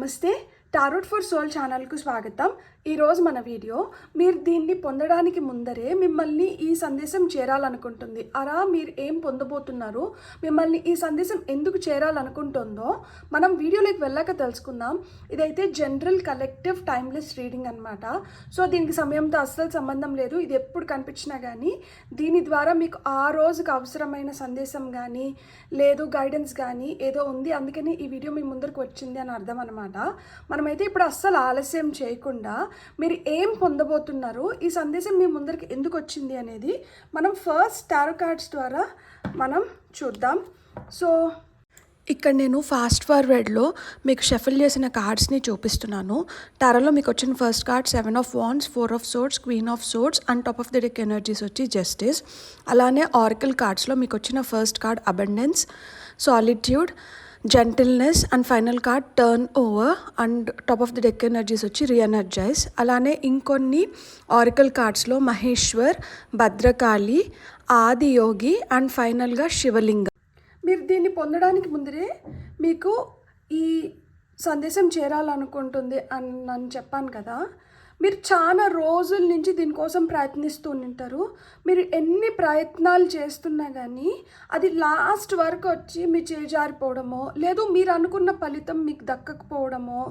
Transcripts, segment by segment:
నమస్తే, tarot for soul ఛానల్కు స్వాగతం. ఈరోజు మన వీడియో మీరు దీన్ని పొందడానికి ముందరే మిమ్మల్ని ఈ సందేశం చేరాలనుకుంటుంది. మీరు ఏం పొందబోతున్నారు, మిమ్మల్ని ఈ సందేశం ఎందుకు చేరాలనుకుంటుందో మనం వీడియోలోకి వెళ్ళాక తెలుసుకుందాం. ఇదైతే జనరల్ కలెక్టివ్ టైమ్లెస్ రీడింగ్ అనమాట. సో దీనికి సమయంతో అస్సలు సంబంధం లేదు. ఇది ఎప్పుడు కనిపించినా కానీ దీని ద్వారా మీకు ఆ రోజుకి అవసరమైన సందేశం కానీ లేదు గైడెన్స్ కానీ ఏదో ఉంది, అందుకని ఈ వీడియో మీ ముందరికి వచ్చింది అని అర్థం అనమాట. మనమైతే ఇప్పుడు అస్సలు ఆలస్యం చేయకుండా మీరు ఏం పొందబోతున్నారు, ఈ సందేశం మీ ముందరికి ఎందుకు వచ్చింది అనేది మనం ఫస్ట్ టారో కార్డ్స్ ద్వారా మనం చూద్దాం. సో ఇక్కడ నేను ఫాస్ట్ ఫార్వర్డ్లో మీకు షఫల్ చేసిన కార్డ్స్ని చూపిస్తున్నాను. టారోలో మీకు వచ్చిన first card 7 of wands, 4 of swords, queen of swords and top of the deck energies వచ్చి జస్టిస్. అలానే ఆరికల్ కార్డ్స్లో మీకు వచ్చిన first card abundance, solitude, gentleness and final card turn over and top of the deck energies వచ్చి re-energise. అలానే ఇంకొన్ని ఆరికల్ కార్డ్స్లో Maheshwar, Bhadrakali, Adiyogi and ఫైనల్గా శివలింగం. మీరు దీన్ని పొందడానికి ముందరే మీకు ఈ సందేశం చేరాలనుకుంటుంది అని నేను చెప్పాను కదా. మీరు చాలా రోజుల నుంచి దీనికోసం ప్రయత్నిస్తూ ఉంటారు. మీరు ఎన్ని ప్రయత్నాలు చేస్తున్నా కానీ అది లాస్ట్ వరకు వచ్చి మీ చేజారిపోవడమో లేదు మీరు అనుకున్న ఫలితం మీకు దక్కకపోవడమో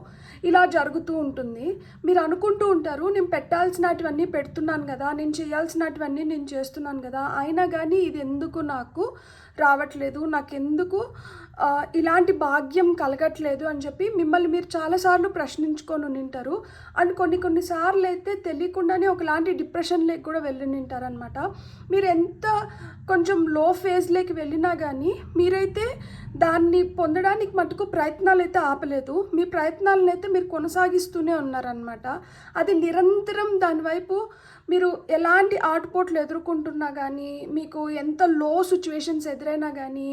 ఇలా జరుగుతూ ఉంటుంది. మీరు అనుకుంటూ ఉంటారు, నేను పెట్టాల్సినటువన్నీ పెడుతున్నాను కదా, నేను చేయాల్సినటువన్నీ నేను చేస్తున్నాను కదా, అయినా కానీ ఇది ఎందుకు నాకు రావట్లేదు, నాకెందుకు ఇలాంటి భాగ్యం కలగట్లేదు అని చెప్పి మిమ్మల్ని మీరు చాలాసార్లు ప్రశ్నించుకొని ఉంటారు. అండ్ కొన్నిసార్లు అయితే తెలియకుండానే ఒకలాంటి డిప్రెషన్లోకి కూడా వెళ్ళి ఉంటారనమాట. మీరు ఎంత కొంచెం లో ఫేజ్లోకి వెళ్ళినా కానీ మీరైతే దాన్ని పొందడానికి మటుకు ప్రయత్నాలు అయితే ఆపలేదు. మీ ప్రయత్నాలను అయితే మీరు కొనసాగిస్తూనే ఉన్నారనమాట. అది నిరంతరం దానివైపు మీరు ఎలాంటి ఆటుపోట్లు ఎదుర్కొంటున్నా కానీ, మీకు ఎంత లో సిచ్యువేషన్స్ ఎదురైనా కానీ,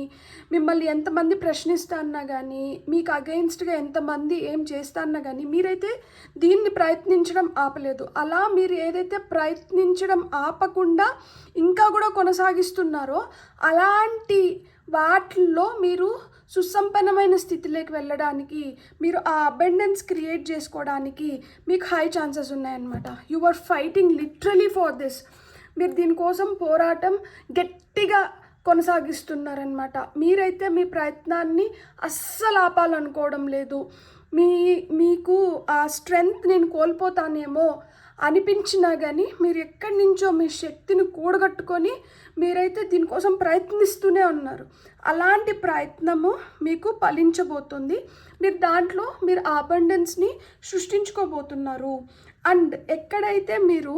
మిమ్మల్ని ఎంతమంది ప్రశ్నిస్తాన్నా కానీ, మీకు అగెయిన్స్ట్గా ఎంతమంది ఏం చేస్తాన్నా కానీ మీరైతే దీన్ని ప్రయత్నించడం ఆపలేదు. అలా మీరు ఏదైతే ప్రయత్నించడం ఆపకుండా ఇంకా కూడా కొనసాగిస్తున్నారో అలాంటి వాటిల్లో మీరు సుసంపన్నమైన స్థితిలోకి వెళ్ళడానికి, మీరు ఆ అబండెన్స్ క్రియేట్ చేసుకోవడానికి మీకు హై ఛాన్సెస్ ఉన్నాయన్నమాట. You are fighting literally for this. మీరు దీనికోసం పోరాటం గట్టిగా కొనసాగిస్తున్నారనమాట. మీరైతే మీ ప్రయత్నాన్ని అస్సలు ఆపాలనుకోవడం లేదు. మీకు ఆ స్ట్రెంగ్త్ నేను కోల్పోతానేమో అనిపించినా కానీ మీరు ఎక్కడి నుంచో మీ శక్తిని కూడగట్టుకొని మీరైతే దీనికోసం ప్రయత్నిస్తూనే ఉన్నారు. అలాంటి ప్రయత్నము మీకు ఫలించబోతుంది. మీరు ఆ అబండెన్స్ని సృష్టించుకోబోతున్నారు. అండ్ ఎక్కడైతే మీరు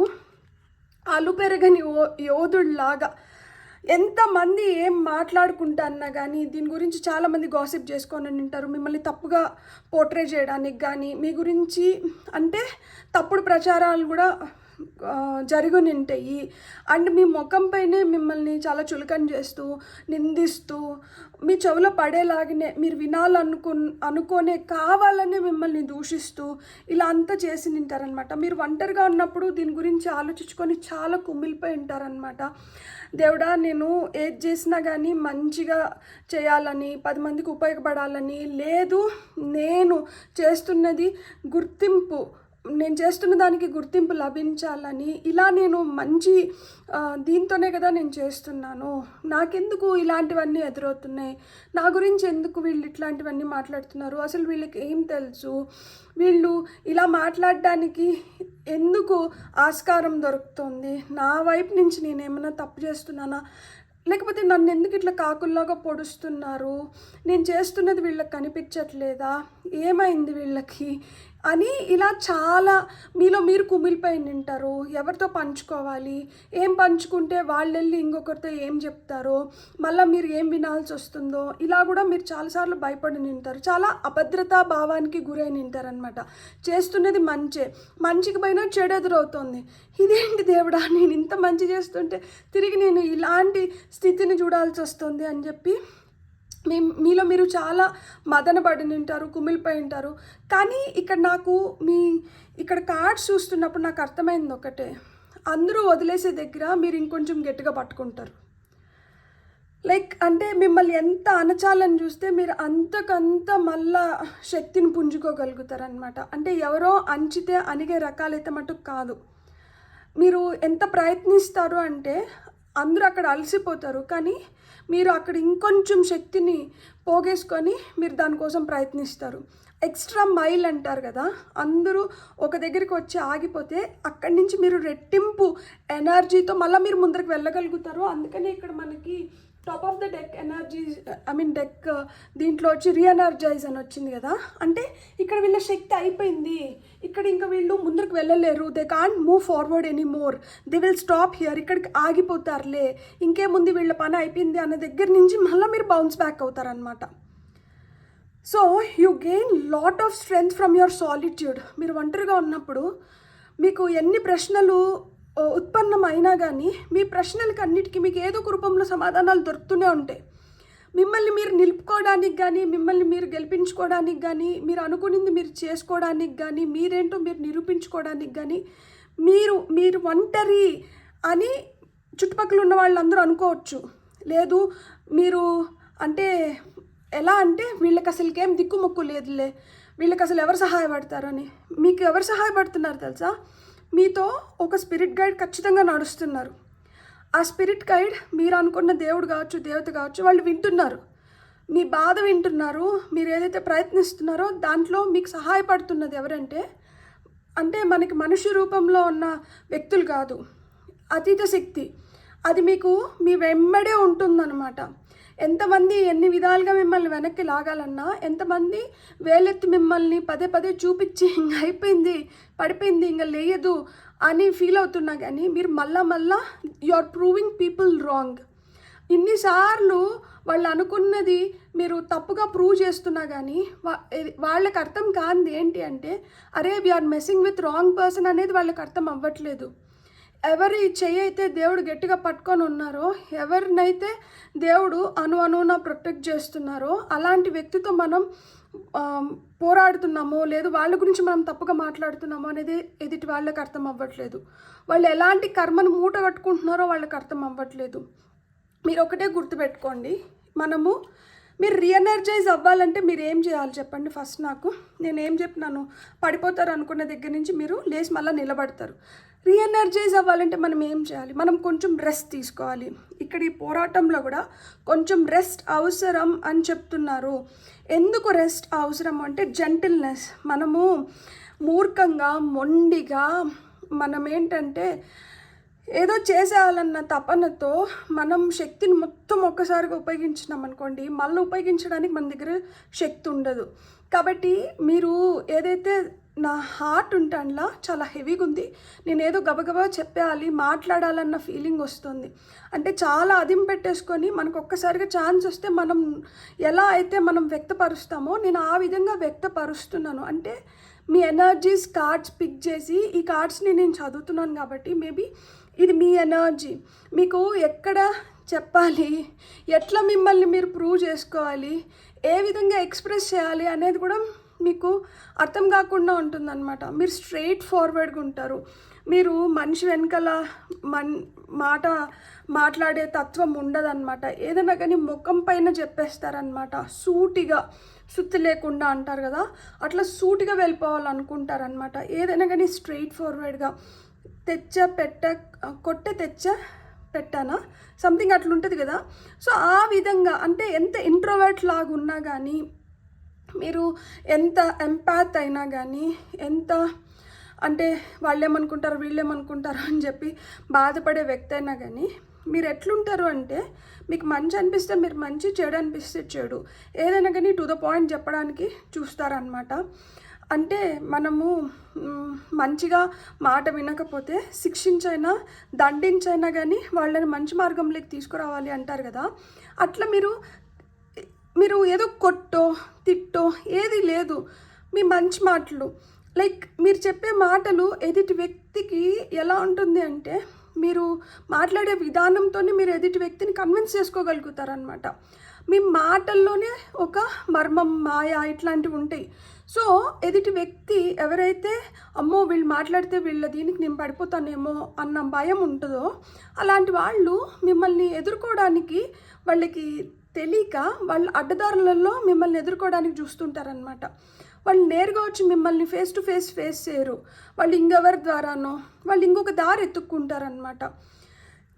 అలుపెరగని యోధుడిలాగా ఎంతమంది ఏం మాట్లాడుకుంటారన్నా కానీ దీని గురించి చాలామంది గాసిప్ చేసుకొని ఉంటారు, మిమ్మల్ని తప్పుగా పోర్ట్రే చేయడానికి కానీ, మీ గురించి అంటే తప్పుడు ప్రచారాలు కూడా జరుగుని ఉంటాయి. అండ్ మీ ముఖంపైనే మిమ్మల్ని చాలా చులకన చేస్తూ నిందిస్తూ మీ చెవులో పడేలాగానే మీరు అనుకోనే కావాలనే మిమ్మల్ని దూషిస్తూ ఇలా అంతా చేసి ఉంటారనమాట. మీరు ఒంటరిగా ఉన్నప్పుడు దీని గురించి ఆలోచించుకొని చాలా కుమిలిపోయి ఉంటారనమాట. దేవుడా, నేను ఏది చేసినా కానీ మంచిగా చేయాలని, 10 మందికి ఉపయోగపడాలని లేదు, నేను చేస్తున్న దానికి గుర్తింపు లభించాలని, ఇలా నేను మంచి దీంతోనే కదా నేను చేస్తున్నాను, నాకెందుకు ఇలాంటివన్నీ ఎదురవుతున్నాయి, నా గురించి ఎందుకు వీళ్ళు ఇట్లాంటివన్నీ మాట్లాడుతున్నారు, అసలు వీళ్ళకి ఏం తెలుసు, వీళ్ళు ఇలా మాట్లాడడానికి ఎందుకు ఆస్కారం దొరుకుతుంది, నా వైపు నుంచి నేనేమైనా తప్పు చేస్తున్నానా, లేకపోతే నన్ను ఎందుకు ఇట్లా కాకుల్లాగా పొడుస్తున్నారు, నేను చేస్తున్నది వీళ్ళకి కనిపించట్లేదా, ఏమైంది వీళ్ళకి అని ఇలా చాలా మీలో మీరు కుమిలిపోయి ఉంటారు. ఎవరితో పంచుకోవాలి, ఏం పంచుకుంటే వాళ్ళు వెళ్ళి ఇంకొకరితో ఏం చెప్తారో, మళ్ళీ మీరు ఏం వినాల్సి వస్తుందో ఇలా కూడా మీరు చాలాసార్లు భయపడి ఉంటారు. చాలా అభద్రతా భావానికి గురై ఉంటారనమాట. చేస్తున్నది మంచికి పోయినా చెడు ఎదురవుతుంది. ఇదేంటి దేవుడా, నేను ఇంత మంచి చేస్తుంటే తిరిగి నేను ఇలాంటి స్థితిని చూడాల్సి వస్తుంది అని చెప్పి మీలో మీరు చాలా మదన పడి ఉంటారు, కుమిలిపోయి ఉంటారు. కానీ ఇక్కడ కార్డ్స్ చూస్తున్నప్పుడు నాకు అర్థమైంది ఒకటే, అందరూ వదిలేసే దగ్గర మీరు ఇంకొంచెం గట్టిగా పట్టుకుంటారు. లైక్ అంటే మిమ్మల్ని ఎంత అణచాలని చూస్తే మీరు అంతకంత మళ్ళా శక్తిని పుంజుకోగలుగుతారనమాట. అంటే ఎవరో అంచితే అణిగే రకాలైతే మటుకు కాదు. మీరు ఎంత ప్రయత్నిస్తారు అంటే అందరూ అక్కడ అలసిపోతారు, కానీ మీరు అక్కడ ఇంకొంచెం శక్తిని పోగేసుకొని మీరు దానికోసం ప్రయత్నిస్తారు. ఎక్స్ట్రా మైల్ అంటారు కదా, అందరూ ఒక దగ్గరికి వచ్చి ఆగిపోతే అక్కడి నుంచి మీరు రెట్టింపు ఎనర్జీతో మళ్ళీ మీరు ముందరికి వెళ్ళగలుగుతారు. అందుకనే ఇక్కడ మనకి top of the deck energy deck దీంట్లో వచ్చి రీఎనర్జైజ్ అని వచ్చింది కదా. అంటే ఇక్కడ వీళ్ళ శక్తి అయిపోయింది, ఇక్కడ ఇంకా వీళ్ళు ముందరికి వెళ్ళలేరు, they can't move forward any more, they will stop here, ఇక్కడికి ఆగిపోతారులే, ఇంకేముంది వీళ్ళ పని అయిపోయింది అన్న దగ్గర నుంచి మళ్ళీ మీరు బౌన్స్ బ్యాక్ అవుతారనమాట. So you gain lot of strength from your solitude. మీరు ఒంటరిగా ఉన్నప్పుడు మీకు ఎన్ని ప్రశ్నలు ఉత్పన్నమైనా కానీ మీ ప్రశ్నలకి అన్నిటికీ మీకు ఏదో ఒక రూపంలో సమాధానాలు దొరుకుతూనే ఉంటాయి. మిమ్మల్ని మీరు నిలుపుకోవడానికి కానీ, మిమ్మల్ని మీరు గెలిపించుకోవడానికి కానీ, మీరు అనుకునింది మీరు చేసుకోవడానికి కానీ, మీరేంటో మీరు నిరూపించుకోవడానికి కానీ, మీరు ఒంటరి అని చుట్టుపక్కల ఉన్న వాళ్ళందరూ అనుకోవచ్చు. లేదు మీరు అంటే ఎలా అంటే వీళ్ళకి అసలుకేం దిక్కుముక్కు లేదులే, వీళ్ళకి అసలు ఎవరు సహాయపడతారు అని. మీకు ఎవరు సహాయపడుతున్నారు తెలుసా? మీతో ఒక స్పిరిట్ గైడ్ ఖచ్చితంగా నడుస్తున్నారు. ఆ స్పిరిట్ గైడ్ మీరు అనుకున్న దేవుడు కావచ్చు, దేవత కావచ్చు, వాళ్ళు వింటున్నారు, మీ బాధ వింటున్నారు, మీరు ఏదైతే ప్రయత్నిస్తున్నారో దాంట్లో మీకు సహాయపడుతున్నది ఎవరంటే అంటే మనకి మనుష్య రూపంలో ఉన్న వ్యక్తులు కాదు, అతీత శక్తి. అది మీకు మీ వెంబడే ఉంటుందన్నమాట. ఎంతమంది ఎన్ని విధాలుగా మిమ్మల్ని వెనక్కి లాగాలన్నా, ఎంతమంది వేలెత్తి మిమ్మల్ని పదే పదే చూపించి ఇంక అయిపోయింది, పడిపోయింది, ఇంకా లేయదు అని ఫీల్ అవుతున్నా కానీ మీరు మళ్ళా you are proving people wrong. ఇన్నిసార్లు వాళ్ళు అనుకున్నది మీరు తప్పుగా ప్రూవ్ చేస్తున్నా కానీ వాళ్ళకి అర్థం కానిది ఏంటి అంటే, అరే we're messing with wrong person అనేది వాళ్ళకి అర్థం అవ్వట్లేదు. ఎవరి చెయ్యి అయితే దేవుడు గట్టిగా పట్టుకొని ఉన్నారో, ఎవరినైతే దేవుడు అణువున ప్రొటెక్ట్ చేస్తున్నారో అలాంటి వ్యక్తితో మనం పోరాడుతున్నామో, లేదు వాళ్ళ గురించి మనం తప్పుగా మాట్లాడుతున్నామో అనేది ఎదుటి వాళ్ళకి అర్థం అవ్వట్లేదు. వాళ్ళు ఎలాంటి కర్మను మూట కట్టుకుంటున్నారో వాళ్ళకి అర్థం అవ్వట్లేదు. మీరు ఒకటే గుర్తుపెట్టుకోండి, మీరు రీఎనర్జైజ్ అవ్వాలంటే మీరు ఏం చేయాలి చెప్పండి? ఫస్ట్ నేనేం చెప్పినాను, పడిపోతారు అనుకున్న దగ్గర నుంచి మీరు లేచి మళ్ళీ నిలబడతారు. రీఎనర్జైజ్ అవ్వాలంటే మనం ఏం చేయాలి? మనం కొంచెం రెస్ట్ తీసుకోవాలి. ఇక్కడ ఈ పోరాటంలో కూడా కొంచెం రెస్ట్ అవసరం అని చెప్తున్నారు. ఎందుకు రెస్ట్ అవసరం అంటే జెంటిల్నెస్. మనము మూర్ఖంగా, మొండిగా, మనం ఏంటంటే ఏదో చేసేయాలన్న తపనతో మనం శక్తిని మొత్తం ఒక్కసారిగా ఉపయోగించినాం అనుకోండి, మళ్ళీ ఉపయోగించడానికి మన దగ్గర శక్తి ఉండదు. కాబట్టి మీరు ఏదైతే నా హార్ట్ ఉంటానులా చాలా హెవీగా ఉంది, నేనేదో గబగబా చెప్పేయాలి, మాట్లాడాలన్న ఫీలింగ్ వస్తుంది అంటే చాలా అదిం పెట్టేసుకొని మనకు ఒక్కసారిగా ఛాన్స్ వస్తే మనం ఎలా అయితే మనం వ్యక్తపరుస్తామో నేను ఆ విధంగా వ్యక్తపరుస్తున్నాను. అంటే మీ ఎనర్జీస్ కార్డ్స్ పిక్ చేసి ఈ కార్డ్స్ని నేను చదువుతున్నాను కాబట్టి మేబీ ఇది మీ ఎనర్జీ. మీకు ఎక్కడ చెప్పాలి, ఎట్లా మిమ్మల్ని మీరు ప్రూవ్ చేసుకోవాలి, ఏ విధంగా ఎక్స్ప్రెస్ చేయాలి అనేది కూడా మీకు అర్థం కాకుండా ఉంటుందన్నమాట. మీరు స్ట్రైట్ ఫార్వర్డ్గా ఉంటారు. మీరు మనిషి వెనకాల మాట్లాడే తత్వం ఉండదన్నమాట. ఏదైనా కానీ ముఖం పైన చెప్పేస్తారనమాట, సూటిగా, సుత్తి లేకుండా అంటారు కదా, అట్లా సూటిగా వెళ్ళిపోవాలనుకుంటారనమాట. ఏదైనా కానీ స్ట్రైట్ ఫార్వర్డ్గా కొట్టే పెట్టానా సంథింగ్ అట్లుంటుంది కదా. సో ఆ విధంగా అంటే ఎంత ఇంట్రోవర్ట్ లాగా ఉన్నా కానీ, మీరు ఎంత ఎంపాత్ అయినా కానీ, ఎంత అంటే వాళ్ళేమనుకుంటారు వీళ్ళేమనుకుంటారు అని చెప్పి బాధపడే వ్యక్తి అయినా కానీ మీరు ఎట్లుంటారు అంటే మీకు మంచి అనిపిస్తే మీరు మంచి, చెడు అనిపిస్తే చెడు, ఏదైనా కానీ టు ద పాయింట్ చెప్పడానికి చూస్తారనమాట. అంటే మనము మంచిగా మాట వినకపోతే శిక్షించైనా దండించైనా కానీ వాళ్ళని మంచి మార్గంలోకి తీసుకురావాలి అంటారు కదా. అట్లా మీరు ఏదో కొట్టో తిట్టో ఏది లేదు, మీ మంచి మాటలు, లైక్ మీరు చెప్పే మాటలు ఎదుటి వ్యక్తికి ఎలా ఉంటుంది అంటే మీరు మాట్లాడే విధానంతో మీరు ఎదుటి వ్యక్తిని కన్విన్స్ చేసుకోగలుగుతారనమాట. మీ మాటల్లోనే ఒక మర్మం, మాయ ఇట్లాంటివి ఉంటాయి. సో ఎదుటి వ్యక్తి ఎవరైతే అమ్మో వీళ్ళు మాట్లాడితే వీళ్ళ దీనికి నేను పడిపోతానేమో అన్న భయం ఉంటుందో అలాంటి వాళ్ళు మిమ్మల్ని ఎదుర్కోవడానికి వాళ్ళకి తెలియక వాళ్ళ అడ్డదారులలో మిమ్మల్ని ఎదుర్కోవడానికి చూస్తుంటారనమాట. వాళ్ళు నేరుగా వచ్చి మిమ్మల్ని ఫేస్ టు ఫేస్ చేయరు. వాళ్ళు ఇంకెవరి ద్వారానో వాళ్ళు ఇంకొక దారి ఎత్తుక్కుంటారనమాట.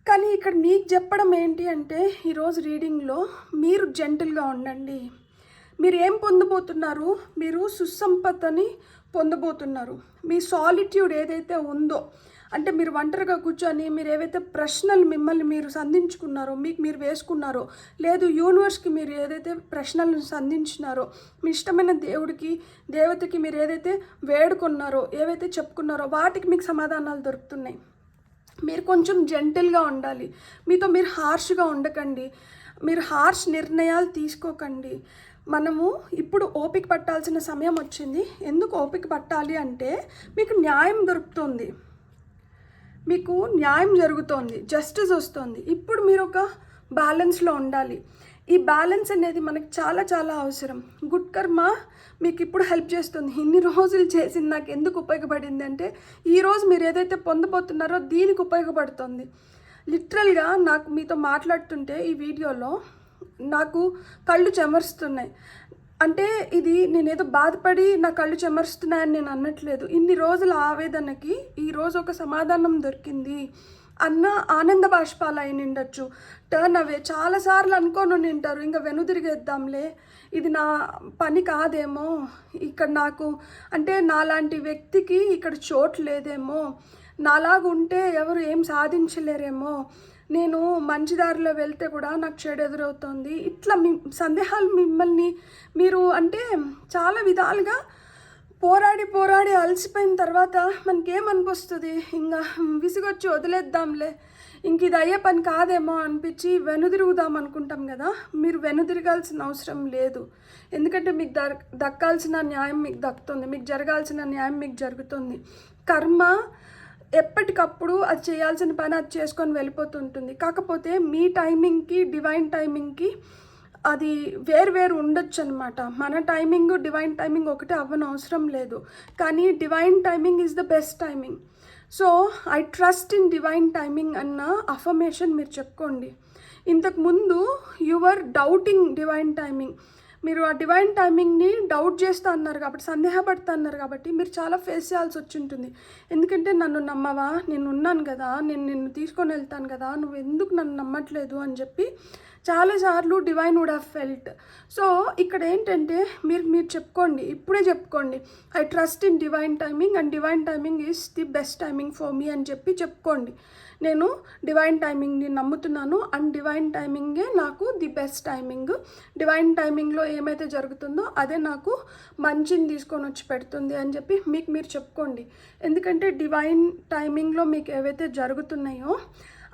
కానీ ఇక్కడ మీకు చెప్పడం ఏంటి అంటే ఈరోజు రీడింగ్లో మీరు జెంటిల్గా ఉండండి. మీరు ఏం పొందబోతున్నారు? మీరు సుసంపదని పొందబోతున్నారు. మీ సాలిట్యూడ్ ఏదైతే ఉందో, అంటే మీరు ఒంటరిగా కూర్చొని మీరు ఏవైతే ప్రశ్నలు మిమ్మల్ని మీరు సంధించుకున్నారో, మీకు మీరు వేసుకున్నారో, లేదు యూనివర్స్కి మీరు ఏదైతే ప్రశ్నలను సంధించినారో, మీ ఇష్టమైన దేవతకి మీరు ఏదైతే వేడుకున్నారో, ఏవైతే చెప్పుకున్నారో వాటికి మీకు సమాధానాలు దొరుకుతున్నాయి. మీరు కొంచెం జెంటిల్గా ఉండాలి. మీతో మీరు హార్ష్గా ఉండకండి. మీరు హార్ష్ నిర్ణయాలు తీసుకోకండి. మనము ఇప్పుడు ఓపిక పట్టాల్సిన సమయం వచ్చింది. ఎందుకు ఓపిక పట్టాలి అంటే మీకు న్యాయం దొరుకుతుంది, మీకు న్యాయం జరుగుతోంది, జస్టిస్ వస్తుంది. ఇప్పుడు మీరు ఒక బ్యాలెన్స్లో ఉండాలి. ఈ బ్యాలెన్స్ అనేది మనకి చాలా చాలా అవసరం. గుడ్ కర్మ మీకు ఇప్పుడు హెల్ప్ చేస్తుంది. ఇన్ని రోజులు చేసింది నాకు ఎందుకు ఉపయోగపడింది అంటే ఈరోజు మీరు ఏదైతే పొందబోతున్నారో దీనికి ఉపయోగపడుతుంది. లిటరల్గా నాకు మీతో మాట్లాడుతుంటే ఈ వీడియోలో నాకు కళ్ళు చెమరుస్తున్నాయి. అంటే ఇది నేనేదో బాధపడి నా కళ్ళు చెమరుస్తున్నాయని నేను అనట్లేదు. ఇన్ని రోజుల ఆవేదనకి ఈరోజు ఒక సమాధానం దొరికింది అన్న ఆనంద బాష్పాలు అయి నిండొచ్చు. టర్న్ అవే చాలాసార్లు అనుకొని నింటారు, ఇంకా వెనుదిరిగేద్దాంలే, ఇది నా పని కాదేమో, ఇక్కడ నాకు అంటే నాలాంటి వ్యక్తికి ఇక్కడ చోటు లేదేమో, నాలాగుంటే ఎవరు ఏం సాధించలేరేమో, నేను మంచి దారిలో వెళ్తే కూడా నాకు చెడు ఎదురవుతుంది. ఇట్లా సందేహాలు మిమ్మల్ని మీరు అంటే చాలా విధాలుగా పోరాడి అలసిపోయిన తర్వాత మనకేమనిపిస్తుంది, ఇంకా విసిగొచ్చి వదిలేద్దాంలే, ఇంక ఇది అయ్యే పని కాదేమో అనిపించి వెనుదిరుగుదాం అనుకుంటాం కదా. మీరు వెనుదిరగాల్సిన అవసరం లేదు. ఎందుకంటే మీకు దక్కాల్సిన న్యాయం మీకు దక్కుతుంది, మీకు జరగాల్సిన న్యాయం మీకు జరుగుతుంది. కర్మ ఎప్పటికప్పుడు అది చేయాల్సిన పని అది చేసుకొని వెళ్ళిపోతుంటుంది. కాకపోతే మీ టైమింగ్కి డివైన్ టైమింగ్కి అది వేరు ఉండొచ్చు అనమాట. మన టైమింగ్ డివైన్ టైమింగ్ ఒకటే అవ్వని అవసరం లేదు. కానీ divine timing is the best timing. So I trust in divine timing అన్న అఫర్మేషన్ మీరు చెప్పుకోండి. ఇంతకుముందు యువర్ డౌటింగ్ డివైన్ టైమింగ్. మీరు ఆ డివైన్ టైమింగ్ని డౌట్ చేస్తూ అన్నారు కాబట్టి, సందేహపడుతూ అన్నారు కాబట్టి మీరు చాలా ఫేస్ చేయాల్సి వచ్చి ఉంటుంది. ఎందుకంటే నన్ను నమ్మవా, నేను ఉన్నాను కదా, నేను నిన్ను తీసుకొని వెళ్తాను కదా, నువ్వు ఎందుకు నన్ను నమ్మట్లేదు అని చెప్పి చాలాసార్లు divine would have felt. So ఇక్కడ ఏంటంటే మీరు చెప్పుకోండి, ఇప్పుడే చెప్పుకోండి, I trust in divine timing and divine timing is the best timing for me అని చెప్పి చెప్పుకోండి. నేను డివైన్ టైమింగ్ని నమ్ముతున్నాను అండ్ డివైన్ టైమింగే నాకు ది బెస్ట్ టైమింగ్. డివైన్ టైమింగ్లో ఏమైతే జరుగుతుందో అదే నాకు మంచిని తీసుకొని వచ్చి పెడుతుంది అని చెప్పి మీకు మీరు చెప్పుకోండి. ఎందుకంటే డివైన్ టైమింగ్లో మీకు ఏవైతే జరుగుతున్నాయో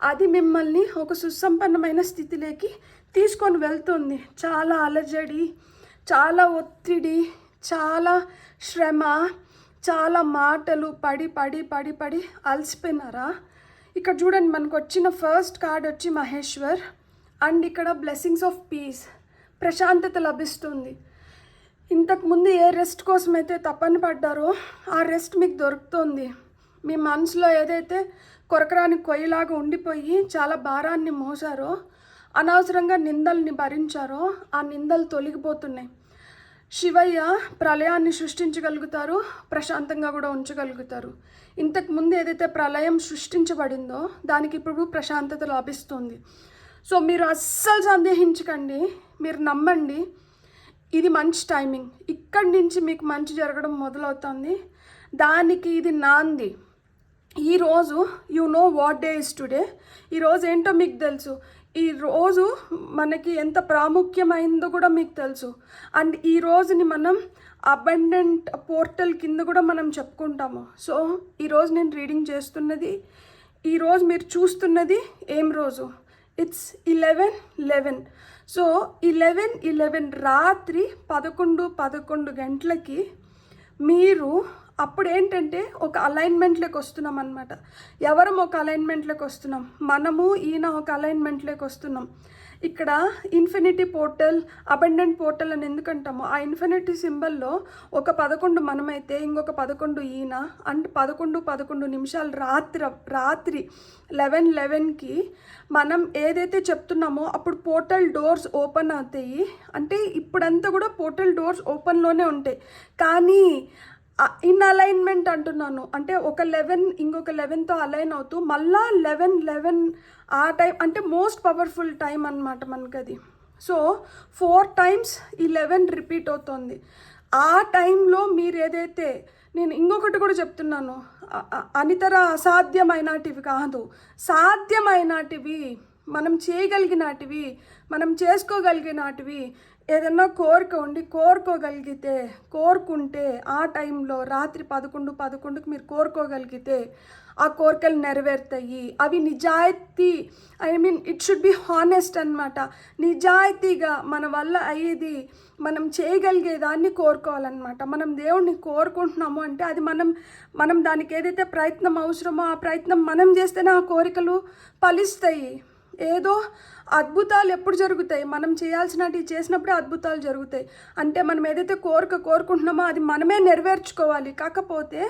అది మిమ్మల్ని ఒక సుసంపన్నమైన స్థితిలోకి తీసుకొని వెళ్తుంది. చాలా అలజడి, చాలా ఒత్తిడి, చాలా శ్రమ, చాలా మాటలు పడి అలసిపోయినారా? ఇక్కడ చూడండి, మనకు వచ్చిన ఫస్ట్ కార్డ్ వచ్చి మహేశ్వర్ అండ్ ఇక్కడ బ్లెస్సింగ్స్ ఆఫ్ పీస్, ప్రశాంతత లభిస్తుంది. ఇంతకుముందు ఏ రెస్ట్ కోసం అయితే తపన పడ్డారో ఆ రెస్ట్ మీకు దొరుకుతుంది. మీ మనసులో ఏదైతే కొరకరాని కొయ్యలాగా ఉండిపోయి చాలా భారాన్ని మోసారో, అనవసరంగా నిందల్ని భరించారో ఆ నిందలు తొలగిపోతున్నాయి. శివయ్య ప్రళయాన్ని సృష్టించగలుగుతారు, ప్రశాంతంగా కూడా ఉంచగలుగుతారు. ఇంతకుముందు ఏదైతే ప్రళయం సృష్టించబడిందో దానికి ఇప్పుడు ప్రశాంతత లభిస్తుంది. సో మీరు అస్సలు సందేహించకండి, మీరు నమ్మండి, ఇది మంచి టైమింగ్. ఇక్కడి నుంచి మీకు మంచి జరగడం మొదలవుతుంది. దానికి ఇది నాంది. ఈరోజు you know what day is today. ఈరోజు ఏంటో మీకు తెలుసు. ఈరోజు మనకి ఎంత ప్రాముఖ్యమైందో కూడా మీకు తెలుసు. అండ్ ఈ రోజుని మనం అబండెంట్ పోర్టల్ కింద కూడా మనం చెప్పుకుంటాము. సో ఈరోజు నేను రీడింగ్ చేస్తున్నది, ఈరోజు మీరు చూస్తున్నది ఏం రోజు? ఇట్స్ 11/11. సో 11/11 రాత్రి 11 గంటలకి మీరు అప్పుడు ఏంటంటే ఒక అలైన్మెంట్లోకి వస్తున్నాం అనమాట. ఎవరం ఒక అలైన్మెంట్లోకి వస్తున్నాం, మనము ఈయన ఒక అలైన్మెంట్లోకి వస్తున్నాం. ఇక్కడ ఇన్ఫినిటీ పోర్టల్, అబండెంట్ పోర్టల్ అని ఎందుకంటామో, ఆ ఇన్ఫినిటీ సింబల్లో ఒక 11 మనమైతే ఇంకొక 11 ఈయన, అంటే 11 నిమిషాలు రాత్రి 11:11కి మనం ఏదైతే చెప్తున్నామో అప్పుడు పోర్టల్ డోర్స్ ఓపెన్ అవుతాయి. అంటే ఇప్పుడంతా కూడా పోర్టల్ డోర్స్ ఓపెన్లోనే ఉంటాయి, కానీ ఇన్ అలైన్మెంట్ అంటున్నాను. అంటే ఒక 11 ఇంకొక 11తో అలైన్ అవుతూ మళ్ళా 11 ఆ టైం అంటే మోస్ట్ పవర్ఫుల్ టైం అన్నమాట మనకి అది. సో 4 times 11 రిపీట్ అవుతుంది. ఆ టైంలో మీరు ఏదైతే, నేను ఇంకొకటి కూడా చెప్తున్నాను, అనితర అసాధ్యమైనటివి కాదు, సాధ్యమైనటివి, మనం చేయగలిగినటివి, మనం చేసుకోగలిగినటివి, ఏదన్నా కోరిక ఉండి కోరుకుంటే ఆ టైంలో రాత్రి 11:11కి మీరు కోరుకోగలిగితే ఆ కోరికలు నెరవేరుతాయి. అవి నిజాయితీ, ఇట్ షుడ్ బి హానెస్ట్ అనమాట. నిజాయితీగా మన వల్ల అయ్యేది, మనం చేయగలిగేదాన్ని కోరుకోవాలన్నమాట. మనం దేవుణ్ణి కోరుకుంటున్నాము అంటే అది మనం దానికి ఏదైతే ప్రయత్నం అవసరమో ఆ ప్రయత్నం మనం చేస్తేనే ఆ కోరికలు ఫలిస్తాయి. ఏదో అద్భుతాలు ఎప్పుడు జరుగుతాయి, మనం చేయాల్సినవి చేసినప్పుడే అద్భుతాలు జరుగుతాయి. అంటే మనం ఏదైతే కోరుకుంటున్నామో అది మనమే నెరవేర్చుకోవాలి. కాకపోతే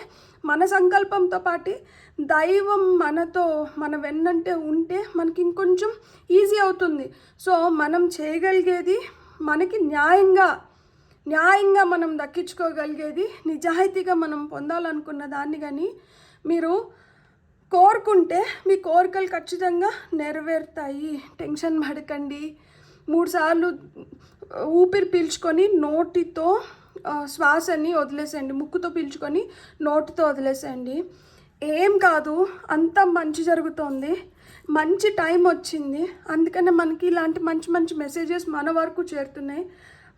మన సంకల్పంతో పాటు దైవం మన వెన్నంటే ఉంటే మనకి ఇంకొంచెం ఈజీ అవుతుంది. సో మనం చేయగలిగేది మనకి న్యాయంగా మనం దక్కించుకోగలిగేది, నిజాయితీగా మనం పొందాలనుకున్న దాన్ని కానీ మీరు కోరుకుంటే మీ కోరికలు ఖచ్చితంగా నెరవేరుతాయి. టెన్షన్ పడకండి. 3 సార్లు ఊపిరి పీల్చుకొని నోటితో శ్వాసని వదిలేసేయండి, ముక్కుతో పీల్చుకొని నోటితో వదిలేసేయండి. ఏం కాదు, అంతా మంచి జరుగుతోంది, మంచి టైం వచ్చింది. అందుకనే మనకి ఇలాంటి మంచి మెసేజెస్ మన వరకు చేరుతున్నాయి.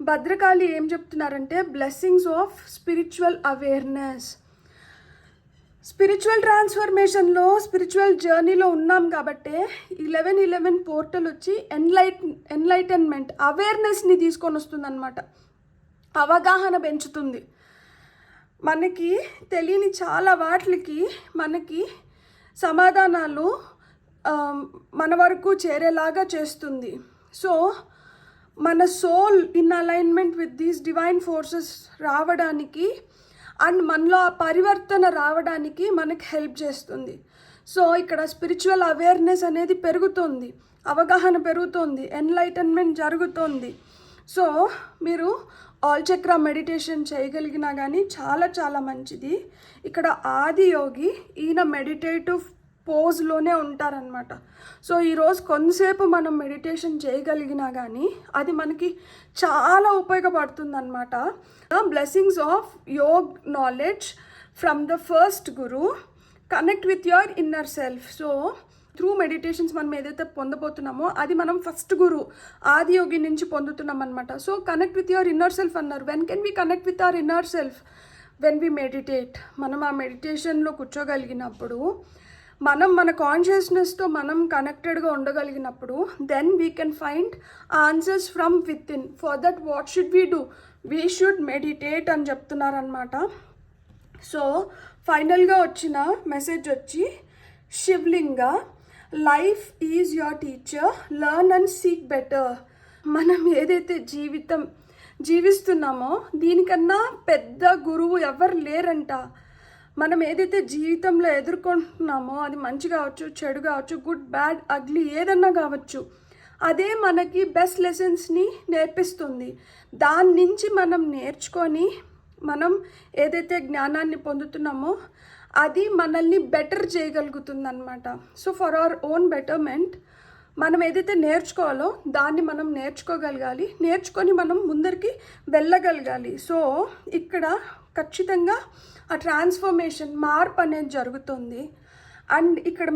భద్రకాళి ఏం చెప్తున్నారంటే blessings of spiritual awareness. Spiritual ట్రాన్స్ఫర్మేషన్లో, స్పిరిచువల్ జర్నీలో ఉన్నాం కాబట్టి 11:11 పోర్టల్ వచ్చి ఎన్లైటన్మెంట్, అవేర్నెస్ని తీసుకొని వస్తుంది అన్నమాట. అవగాహన పెంచుతుంది. మనకి తెలియని చాలా వాటికి మనకి సమాధానాలు మన వరకు చేరేలాగా చేస్తుంది. సో మన soul in alignment with these divine forces రావడానికి అండ్ మనలో ఆ పరివర్తన రావడానికి మనకి హెల్ప్ చేస్తుంది. సో ఇక్కడ స్పిరిచువల్ అవేర్నెస్ అనేది పెరుగుతుంది, అవగాహన పెరుగుతుంది, ఎన్లైటన్మెంట్ జరుగుతుంది. సో మీరు ఆల్ చక్ర మెడిటేషన్ చేయగలిగినా కానీ చాలా మంచిది. ఇక్కడ ఆది యోగి ఈయన మెడిటేటివ్ పోజ్లోనే ఉంటారనమాట. సో ఈరోజు కొంతసేపు మనం మెడిటేషన్ చేయగలిగినా కానీ అది మనకి చాలా ఉపయోగపడుతుంది అనమాట. Blessings of yog knowledge from the first guru, connect with your inner self. So through meditations మనం ఏదైతే పొందబోతున్నామో అది మనం ఫస్ట్ గురు ఆది యోగి నుంచి పొందుతున్నాం అనమాట. So connect with your inner self అన్నారు. When can we connect with our inner self? When we meditate. మనం ఆ మెడిటేషన్లో కూర్చోగలిగినప్పుడు, మనం మన కాన్షియస్నెస్తో మనం కనెక్టెడ్గా ఉండగలిగినప్పుడు, then we can find answers from within. For that what should we do? We should meditate అని చెప్తున్నారనమాట. సో ఫైనల్గా వచ్చిన మెసేజ్ వచ్చి Shivalinga, life is your teacher, learn and seek better. మనం ఏదైతే జీవిస్తున్నామో దీనికన్నా పెద్ద గురువు ఎవరు లేరంట. మనం ఏదైతే జీవితంలో ఎదుర్కొంటున్నామో అది మంచి కావచ్చు, చెడు కావచ్చు, గుడ్ బ్యాడ్ అగ్లీ ఏదన్నా కావచ్చు, అదే మనకి బెస్ట్ లెసన్స్ని నేర్పిస్తుంది. దాని నుంచి మనం నేర్చుకొని మనం ఏదైతే జ్ఞానాన్ని పొందుతున్నామో అది మనల్ని బెటర్ చేయగలుగుతుంది అనమాట. So for our own betterment మనం ఏదైతే నేర్చుకోవాలో దాన్ని మనం నేర్చుకోగలగాలి, నేర్చుకొని మనం ముందరికి వెళ్ళగలగాలి. సో ఇక్కడ ఖచ్చితంగా ఆ ట్రాన్స్ఫర్మేషన్, మార్పు అనేది జరుగుతుంది. అండ్ ఇక్కడ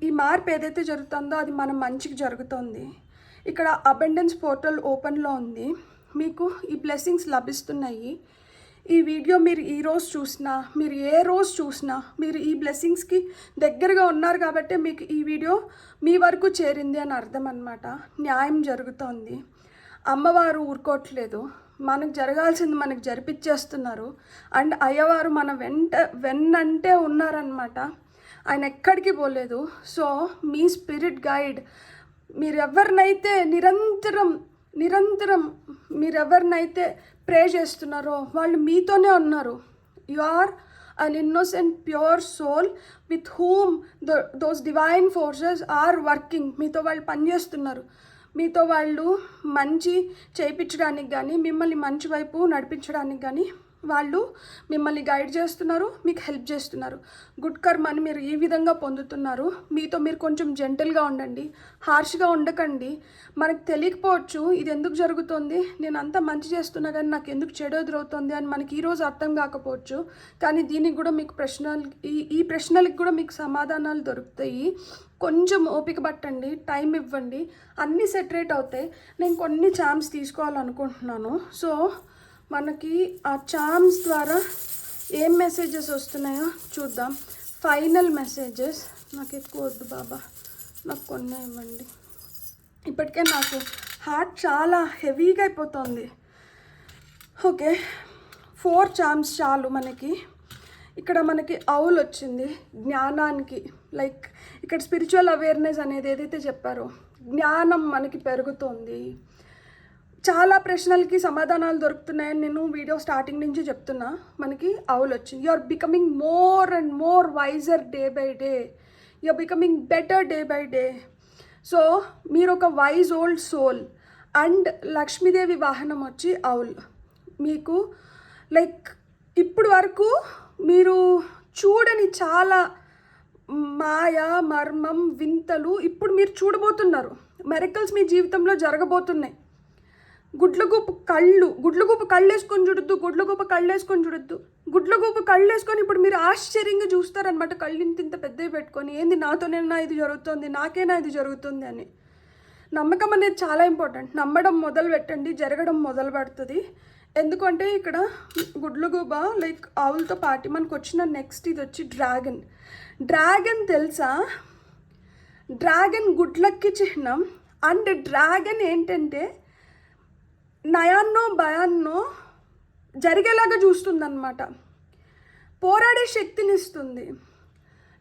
ఈ మార్పు ఏదైతే జరుగుతుందో అది మన మంచికి జరుగుతుంది. ఇక్కడ అబండెన్స్ పోర్టల్ ఓపెన్లో ఉంది, మీకు ఈ బ్లెస్సింగ్స్ లభిస్తున్నాయి. ఈ వీడియో మీరు ఈరోజు చూసినా, మీరు ఏ రోజు చూసినా, మీరు ఈ బ్లెస్సింగ్స్కి దగ్గరగా ఉన్నారు కాబట్టి మీకు ఈ వీడియో మీ వరకు చేరింది అని అర్థం అన్నమాట. న్యాయం జరుగుతోంది. అమ్మవారు ఊరుకోవట్లేదు, మనకు జరగాల్సింది మనకు జరిపించేస్తున్నారు. అండ్ అయ్యవారు మన వెన్నంటే ఉన్నారనమాట. ఆయన ఎక్కడికి పోలేదు. సో మీ స్పిరిట్ గైడ్ మీరెవరినైతే నిరంతరం మీరెవరినైతే ప్రే చేస్తున్నారో వాళ్ళు మీతోనే ఉన్నారు. You are an innocent pure soul with whom those divine forces are working. మీతో వాళ్ళు పనిచేస్తున్నారు. మీతో వాళ్ళు మంచి చేయించడానికి కానీ మిమ్మల్ని మంచి వైపు నడిపించడానికి కానీ వాళ్ళు మిమ్మల్ని గైడ్ చేస్తున్నారు, మీకు హెల్ప్ చేస్తున్నారు. గుడ్ కర్మని మీరు ఈ విధంగా పొందుతున్నారు. మీతో మీరు కొంచెం జెంటల్గా ఉండండి, హార్ష్గా ఉండకండి. మనకు తెలియకపోవచ్చు ఇది ఎందుకు జరుగుతుంది, నేను అంతా మంచి చేస్తున్నా కానీ నాకు ఎందుకు చెడు ఎదురవుతుంది అని మనకి ఈరోజు అర్థం కాకపోవచ్చు. కానీ దీనికి కూడా మీకు ఈ ప్రశ్నలకు కూడా మీకు సమాధానాలు దొరుకుతాయి. కొంచెం ఓపిక పట్టండి, టైం ఇవ్వండి, అన్నీ సెటరేట్ అవుతాయి. నేను కొన్ని ఛాన్స్ తీసుకోవాలనుకుంటున్నాను. సో మనకి ఆ చామ్స్ ద్వారా ఏం మెసేజెస్ వస్తున్నాయో చూద్దాం. ఫైనల్ మెసేజెస్ నాకు ఎక్కువ వద్దు బాబా, నాకు కొన్ని ఇవ్వండి. ఇప్పటికే నాకు హార్ట్ చాలా హెవీగా అయిపోతుంది. ఓకే, 4 చామ్స్ చాలు మనకి. ఇక్కడ మనకి ఔల్ వచ్చింది జ్ఞానానికి. లైక్ ఇక్కడ స్పిరిచువల్ అవేర్నెస్ అనేది ఏదైతే చెప్పారో జ్ఞానం మనకి పెరుగుతుంది. చాలా ప్రశ్నలకి సమాధానాలు దొరుకుతున్నాయని నేను వీడియో స్టార్టింగ్ నుంచి చెప్తున్నా. మనకి ఔల్ వచ్చింది. You are becoming more and more wiser day by day. You are becoming better day by day. So మీరు ఒక wise old soul. And Lakshmidevi వాహనం వచ్చి ఔల్. మీకు లైక్ ఇప్పుడు వరకు మీరు చూడని చాలా మాయ, మర్మం, వింతలు ఇప్పుడు మీరు చూడబోతున్నారు. మెరకల్స్ మీ జీవితంలో జరగబోతున్నాయి. గుడ్లగూపు కళ్ళు వేసుకొని చూడొద్దు, గుడ్లగూపు కళ్ళు వేసుకొని ఇప్పుడు మీరు ఆశ్చర్యంగా చూస్తారనమాట. కళ్ళు ఇంత పెద్దవి పెట్టుకొని ఏంది నాతోనేనా ఇది జరుగుతుంది, నాకేనా ఇది జరుగుతుంది అని. నమ్మకం అనేది చాలా ఇంపార్టెంట్. నమ్మడం మొదలు పెట్టండి, జరగడం మొదలు పెడుతుంది. ఎందుకంటే ఇక్కడ గుడ్లగూబ లైక్ ఆవులతో పాటి మనకు వచ్చిన నెక్స్ట్ ఇది వచ్చి డ్రాగన్ తెలుసా? డ్రాగన్ గుడ్లకి చిహ్నం. అండ్ డ్రాగన్ ఏంటంటే నయాన్నో భయాన్నో జరిగేలాగా చూస్తుందన్నమాట. పోరాడే శక్తిని ఇస్తుంది.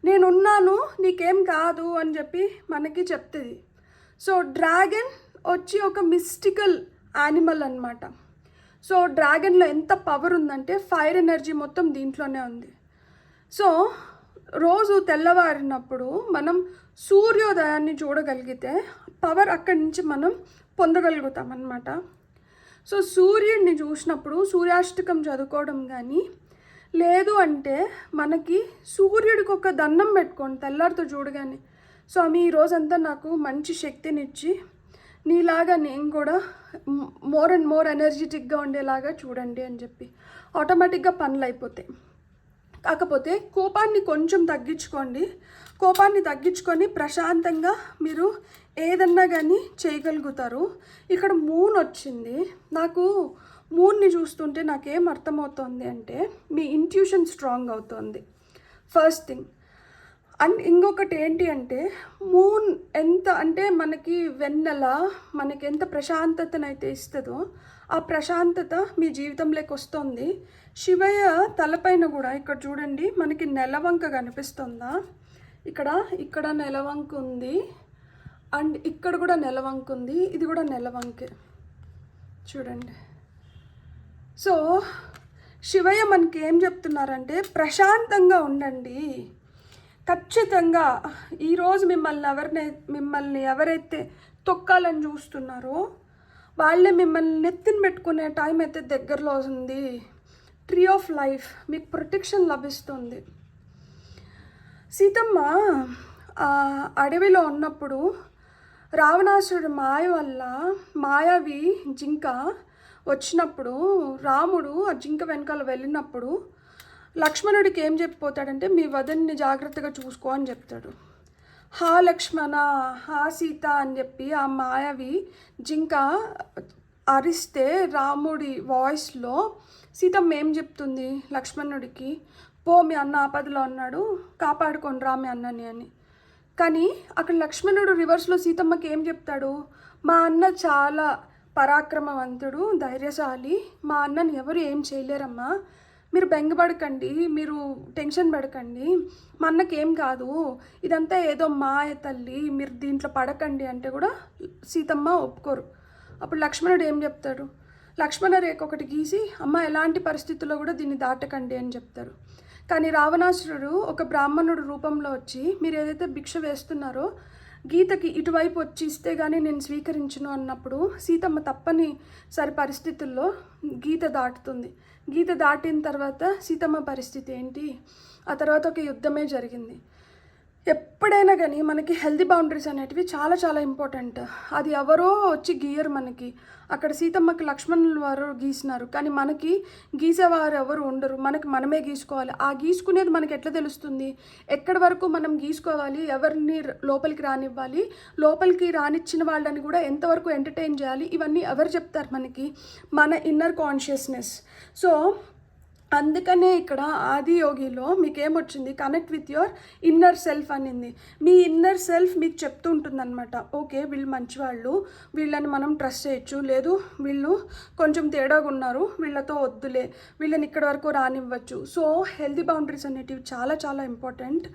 నేనున్నాను, నీకేం కాదు అని చెప్పి మనకి చెప్తుంది. సో డ్రాగన్ వచ్చి ఒక మిస్టికల్ యానిమల్ అన్నమాట. సో డ్రాగన్లో ఎంత పవర్ ఉందంటే ఫైర్ ఎనర్జీ మొత్తం దీంట్లోనే ఉంది. సో రోజు తెల్లవారినప్పుడు మనం సూర్యోదయాన్ని చూడగలిగితే పవర్ అక్కడి నుంచి మనం పొందగలుగుతాం అన్నమాట. సో సూర్యుడిని చూసినప్పుడు సూర్యాష్టకం చదువుకోవడం కానీ, లేదు అంటే మనకి సూర్యుడికి ఒక దండం పెట్టుకోండి తెల్లారితో చూడగానే. స్వామి ఈ రోజంతా నాకు మంచి శక్తినిచ్చి నీలాగా నేను కూడా మోర్ అండ్ మోర్ ఎనర్జెటిక్గా ఉండేలాగా చూడండి అని చెప్పి ఆటోమేటిక్గా పనులు అయిపోతాయి. కాకపోతే కోపాన్ని కొంచెం తగ్గించుకోండి. కోపాన్ని తగ్గించుకొని ప్రశాంతంగా మీరు ఏదన్నా కానీ చేయగలుగుతారు. ఇక్కడ మూన్ వచ్చింది. నాకు మూన్ని చూస్తుంటే నాకేం అర్థమవుతుంది అంటే మీ ఇంట్యూషన్ స్ట్రాంగ్ అవుతుంది ఫస్ట్ థింగ్. అండ్ ఇంకొకటి ఏంటి అంటే మూన్ ఎంత అంటే మనకి వెన్నెల మనకి ఎంత ప్రశాంతతనైతే ఇస్తుందో ఆ ప్రశాంతత మీ జీవితంలోకి వస్తుంది. శివయ్య తలపైన కూడా ఇక్కడ చూడండి మనకి నెలవంక కనిపిస్తుందా? ఇక్కడ నెలవంక ఉంది. అండ్ ఇక్కడ కూడా నెలవంక ఉంది. ఇది కూడా నెలవంకే చూడండి. సో శివయ్య మనకి ఏం చెప్తున్నారంటే ప్రశాంతంగా ఉండండి. ఖచ్చితంగా ఈరోజు మిమ్మల్ని ఎవరైతే తొక్కాలని చూస్తున్నారో వాళ్ళే మిమ్మల్ని నెత్తిన పెట్టుకునే టైం అయితే దగ్గరలో ఉంది. ట్రీ ఆఫ్ లైఫ్ మీకు ప్రొటెక్షన్ లభిస్తుంది. సీతమ్మ అడవిలో ఉన్నప్పుడు రావణాసురుడు మాయ వల్ల మాయావి జింక వచ్చినప్పుడు రాముడు ఆ జింక వెనకాల వెళ్ళినప్పుడు లక్ష్మణుడికి ఏం చెప్పిపోతాడంటే మీ వదన్ని జాగ్రత్తగా చూసుకో అని చెప్తాడు. హా లక్ష్మణ, హా సీత అని చెప్పి ఆ మాయావి జింక అరిస్తే రాముడి వాయిస్లో సీతమ్మ ఏం చెప్తుంది లక్ష్మణుడికి, పో మీ అన్న ఆపదలో ఉన్నాడు, కాపాడుకొని రా మీ అన్నని అని. కానీ అక్కడ లక్ష్మణుడు రివర్స్లో సీతమ్మకి ఏం చెప్తాడు, మా అన్న చాలా పరాక్రమవంతుడు, ధైర్యశాలి, మా అన్నని ఎవరు ఏం చేయలేరమ్మా, మీరు బెంగపడకండి, మీరు టెన్షన్ పడకండి, మా అన్నకేం కాదు, ఇదంతా ఏదో మాయ తల్లి, మీరు దీంట్లో పడకండి అంటే కూడా సీతమ్మ ఒప్పుకోరు. అప్పుడు లక్ష్మణుడు ఏం చెప్తాడు, లక్ష్మణ రేఖ ఒకటి గీసి అమ్మ ఎలాంటి పరిస్థితుల్లో కూడా దీన్ని దాటకండి అని చెప్తారు. కానీ రావణాసురుడు ఒక బ్రాహ్మణుడు రూపంలో వచ్చి మీరు ఏదైతే భిక్ష వేస్తున్నారో గీతకి ఇటువైపు వచ్చి ఇస్తే కానీ నేను స్వీకరించును అన్నప్పుడు సీతమ్మ తప్పనిసరి పరిస్థితుల్లో గీత దాటుతుంది. గీత దాటిన తర్వాత సీతమ్మ పరిస్థితి ఏంటి, ఆ తర్వాత ఒక యుద్ధమే జరిగింది. ఎప్పుడైనా కానీ మనకి హెల్తీ బౌండరీస్ అనేటివి చాలా చాలా ఇంపార్టెంట్. అది ఎవరో వచ్చి గీయరు మనకి. అక్కడ సీతమ్మకి లక్ష్మణుల వారు గీసినారు, కానీ మనకి గీసేవారు ఎవరు ఉండరు, మనకి మనమే గీసుకోవాలి. ఆ గీసుకునేది మనకి ఎట్లా తెలుస్తుంది, ఎక్కడి వరకు మనం గీసుకోవాలి, ఎవరిని లోపలికి రానివ్వాలి, లోపలికి రానిచ్చిన వాళ్ళని కూడా ఎంతవరకు ఎంటర్టైన్ చేయాలి, ఇవన్నీ ఎవరు చెప్తారు మనకి, మన ఇన్నర్ కాన్షియస్నెస్. సో అందుకనే ఇక్కడ ఆదియోగిలో మీకేమొచ్చింది, connect with your inner self అనింది. మీ ఇన్నర్ సెల్ఫ్ మీకు చెప్తూ ఉంటుందన్నమాట, ఓకే వీళ్ళు మంచివాళ్ళు, వీళ్ళని మనం ట్రస్ట్ చేయొచ్చు, లేదు వీళ్ళు కొంచెం తేడాగా ఉన్నారు, వీళ్ళతో వద్దులే, వీళ్ళని ఇక్కడి వరకు రానివ్వచ్చు. సో హెల్తీ బౌండరీస్ అనేటివి చాలా చాలా ఇంపార్టెంట్.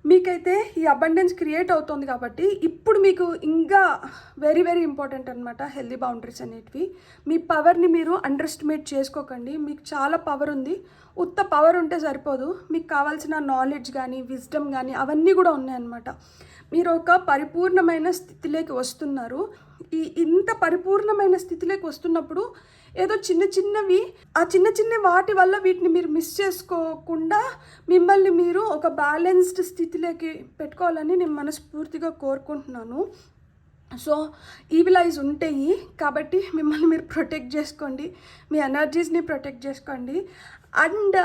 మీకైతే ఈ అబండెన్స్ క్రియేట్ అవుతుంది కాబట్టి ఇప్పుడు మీకు ఇంకా వెరీ వెరీ ఇంపార్టెంట్ అనమాట హెల్దీ బౌండరీస్ అనేటివి. మీ పవర్ని మీరు అండర్ ఎస్టిమేట్ చేసుకోకండి. మీకు చాలా పవర్ ఉంది, ఉత్త పవర్ ఉంటే సరిపోదు, మీకు కావాల్సిన నాలెడ్జ్ కానీ విజ్డమ్ కానీ అవన్నీ కూడా ఉన్నాయన్నమాట. మీరు ఒక పరిపూర్ణమైన స్థితిలోకి వస్తున్నారు. ఇంత పరిపూర్ణమైన స్థితిలోకి వస్తున్నప్పుడు ఏదో చిన్న చిన్నవి, ఆ చిన్న చిన్న వాటి వల్ల వీటిని మీరు మిస్ చేసుకోకుండా మిమ్మల్ని మీరు ఒక బ్యాలెన్స్డ్ స్థితిలోకి పెట్టుకోవాలని నేను మనస్ఫూర్తిగా కోరుకుంటున్నాను. సో ఈవిల్ ఐస్ ఉంటాయి కాబట్టి మిమ్మల్ని మీరు ప్రొటెక్ట్ చేసుకోండి, మీ ఎనర్జీస్ని ప్రొటెక్ట్ చేసుకోండి. అండ్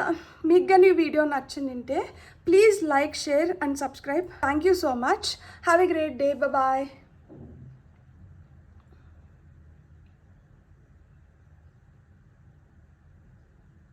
మీకు కానీ ఈ వీడియో నచ్చిందంటే please like, share and subscribe. Thank you so much. Have a great day. Bye.